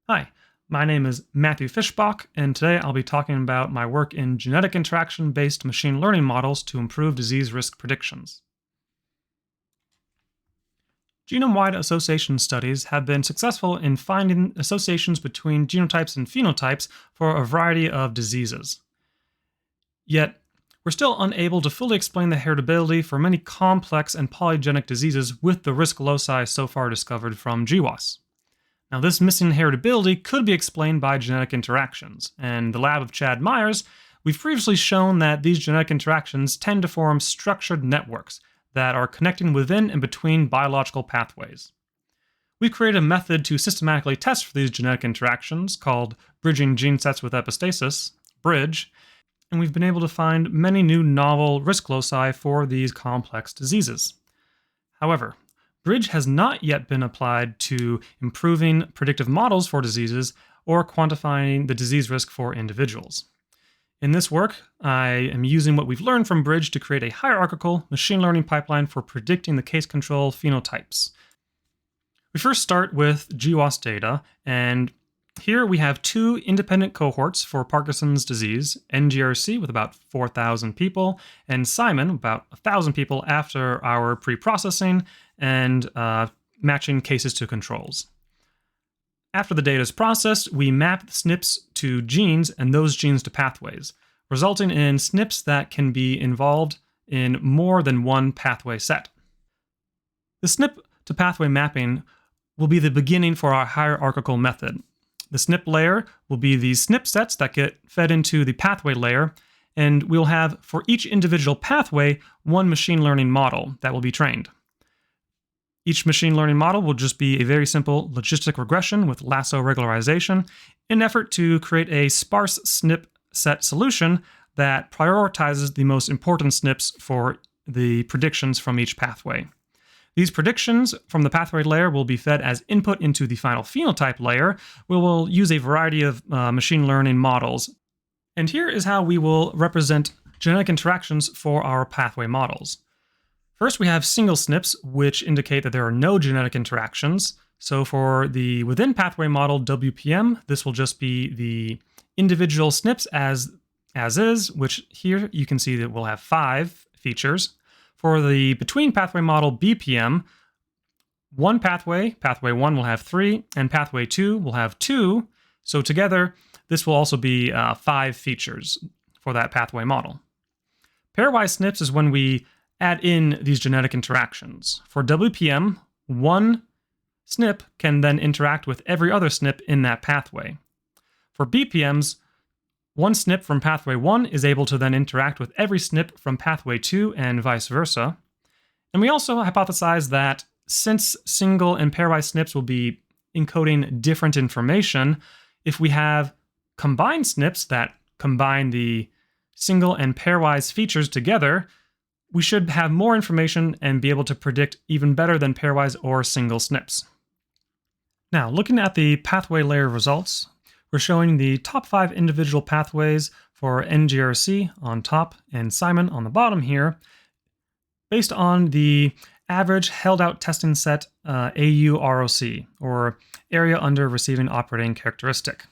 Hi, my name is Mathew Fischbach, and today I'll be talking about my work in genetic interaction-based machine learning models to improve disease risk predictions. Genome-wide association studies have been successful in finding associations between genotypes and phenotypes for a variety of diseases. Yet, we're still unable to fully explain the heritability for many complex and polygenic diseases with the risk loci so far discovered from GWAS. Now, this missing heritability could be explained by genetic interactions. And in the lab of Chad Myers, we've previously shown that these genetic interactions tend to form structured networks that are connecting within and between biological pathways. We've created a method to systematically test for these genetic interactions called bridging gene sets with epistasis, BRIDGE, and we've been able to find many new novel risk loci for these complex diseases. However, BRIDGE has not yet been applied to improving predictive models for diseases or quantifying the disease risk for individuals. In this work, I am using what we've learned from BRIDGE to create a hierarchical machine learning pipeline for predicting the case control phenotypes. We first start with GWAS data, and here we have two independent cohorts for Parkinson's disease, NGRC with about 4,000 people, and Simon, about 1,000 people after our pre-processing and matching cases to controls. After the data is processed, we map SNPs to genes and those genes to pathways, resulting in SNPs that can be involved in more than one pathway set. The SNP to pathway mapping will be the beginning for our hierarchical method. The SNP layer will be the SNP sets that get fed into the pathway layer, and we'll have, for each individual pathway, one machine learning model that will be trained. Each machine learning model will just be a very simple logistic regression with lasso regularization in an effort to create a sparse SNP set solution that prioritizes the most important SNPs for the predictions from each pathway. These predictions from the pathway layer will be fed as input into the final phenotype layer, where we'll use a variety of machine learning models. And here is how we will represent genetic interactions for our pathway models. First, we have single SNPs, which indicate that there are no genetic interactions. So for the within pathway model WPM, this will just be the individual SNPs as is, which here you can see that we'll have 5 features. For the between pathway model BPM, one pathway 1 will have 3, and pathway 2 will have 2. So together, this will also be 5 features for that pathway model. Pairwise SNPs is when we add in these genetic interactions. For WPM, one SNP can then interact with every other SNP in that pathway. For BPMs, one SNP from pathway 1 is able to then interact with every SNP from pathway 2 and vice versa. And we also hypothesize that since single and pairwise SNPs will be encoding different information, if we have combined SNPs that combine the single and pairwise features together, we should have more information and be able to predict even better than pairwise or single SNPs. Now, looking at the pathway layer results, we're showing the top 5 individual pathways for NGRC on top and Simon on the bottom here, based on the average held-out testing set AUROC, or Area Under Receiving Operating Characteristic.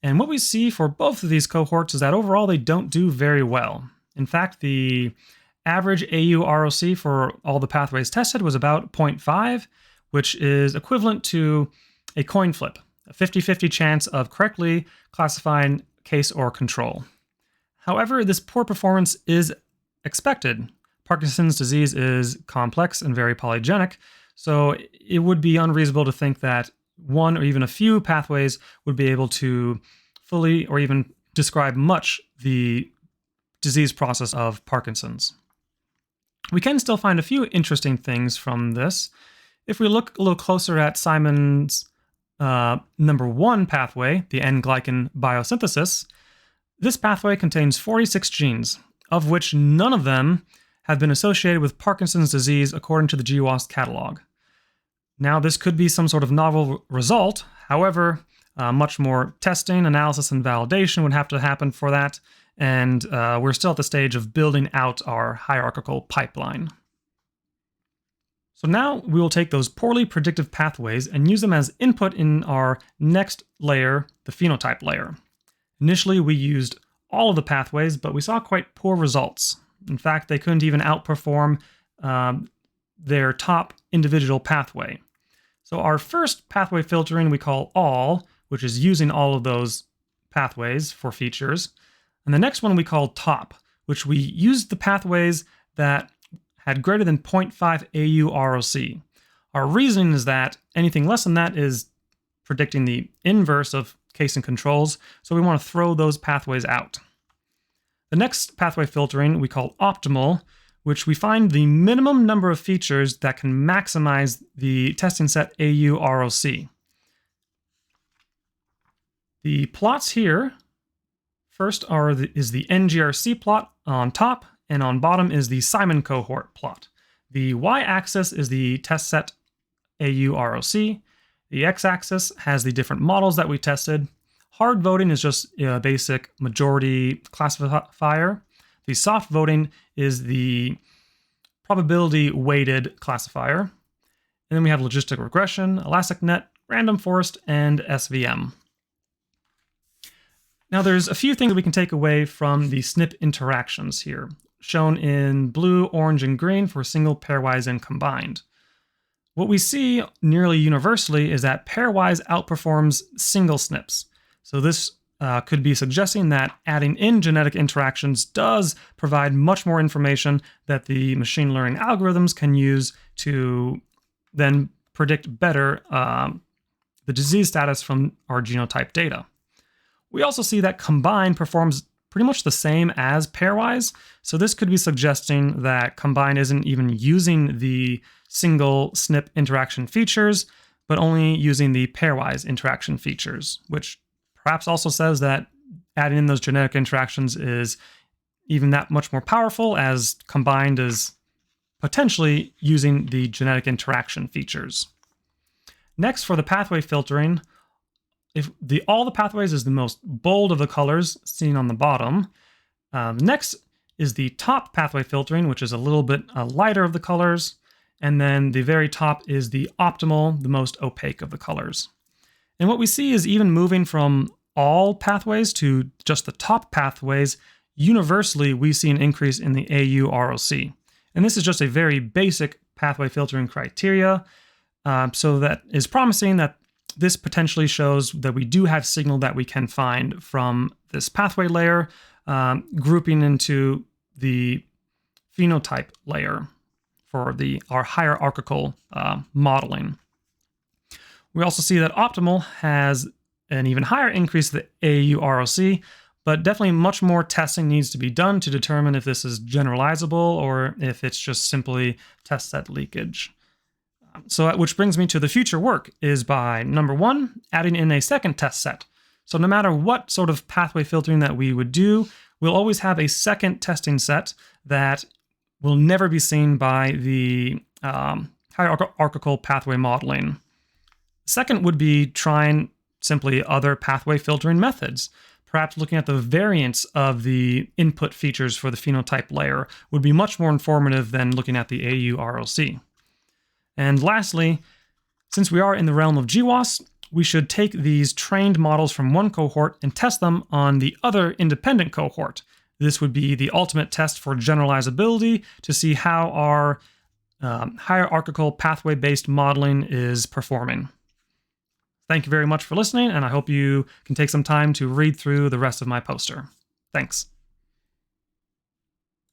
And what we see for both of these cohorts is that overall they don't do very well. In fact, the average AUROC for all the pathways tested was about 0.5, which is equivalent to a coin flip, a 50-50 chance of correctly classifying case or control. However, this poor performance is expected. Parkinson's disease is complex and very polygenic, so it would be unreasonable to think that one or even a few pathways would be able to fully or even describe much the disease process of Parkinson's. We can still find a few interesting things from this. If we look a little closer at Simon's number 1 pathway, the N-glycan biosynthesis, this pathway contains 46 genes, of which none of them have been associated with Parkinson's disease according to the GWAS catalog. Now, this could be some sort of novel result. However, much more testing, analysis, and validation would have to happen for that, and we're still at the stage of building out our hierarchical pipeline. So now we will take those poorly predictive pathways and use them as input in our next layer, the phenotype layer. Initially, we used all of the pathways, but we saw quite poor results. In fact, they couldn't even outperform their top individual pathway. So our first pathway filtering we call all, which is using all of those pathways for features. And the next one we call top, which we used the pathways that had greater than 0.5 AU ROC. Our reasoning is that anything less than that is predicting the inverse of case and controls, so we want to throw those pathways out. The next pathway filtering we call optimal, which we find the minimum number of features that can maximize the testing set AU ROC. The plots here, first is the NGRC plot on top, and on bottom is the Simon cohort plot. The y-axis is the test set AU ROC. The x-axis has the different models that we tested. Hard voting is just a basic majority classifier. The soft voting is the probability weighted classifier. And then we have logistic regression, elastic net, random forest, and SVM. Now there's a few things that we can take away from the SNP interactions here, shown in blue, orange, and green for single, pairwise, and combined. What we see nearly universally is that pairwise outperforms single SNPs. So this could be suggesting that adding in genetic interactions does provide much more information that the machine learning algorithms can use to then predict better the disease status from our genotype data. We also see that combined performs pretty much the same as pairwise, so this could be suggesting that combined isn't even using the single SNP interaction features, but only using the pairwise interaction features, which perhaps also says that adding in those genetic interactions is even that much more powerful, as combined is potentially using the genetic interaction features. Next, for the pathway filtering, if all the pathways is the most bold of the colors seen on the bottom. Next is the top pathway filtering, which is a little bit lighter of the colors. And then the very top is the optimal, the most opaque of the colors. And what we see is even moving from all pathways to just the top pathways, universally we see an increase in the AU ROC. And this is just a very basic pathway filtering criteria. So that is promising that this potentially shows that we do have signal that we can find from this pathway layer, grouping into the phenotype layer for our hierarchical modeling. We also see that optimal has an even higher increase in the AU ROC, but definitely much more testing needs to be done to determine if this is generalizable or if it's just simply test set leakage. So, which brings me to the future work is by, number one, adding in a second test set. So no matter what sort of pathway filtering that we would do, we'll always have a second testing set that will never be seen by the hierarchical pathway modeling. Second would be trying simply other pathway filtering methods. Perhaps looking at the variance of the input features for the phenotype layer would be much more informative than looking at the AU ROC. And lastly, since we are in the realm of GWAS, we should take these trained models from one cohort and test them on the other independent cohort. This would be the ultimate test for generalizability to see how our hierarchical pathway-based modeling is performing. Thank you very much for listening, and I hope you can take some time to read through the rest of my poster. Thanks.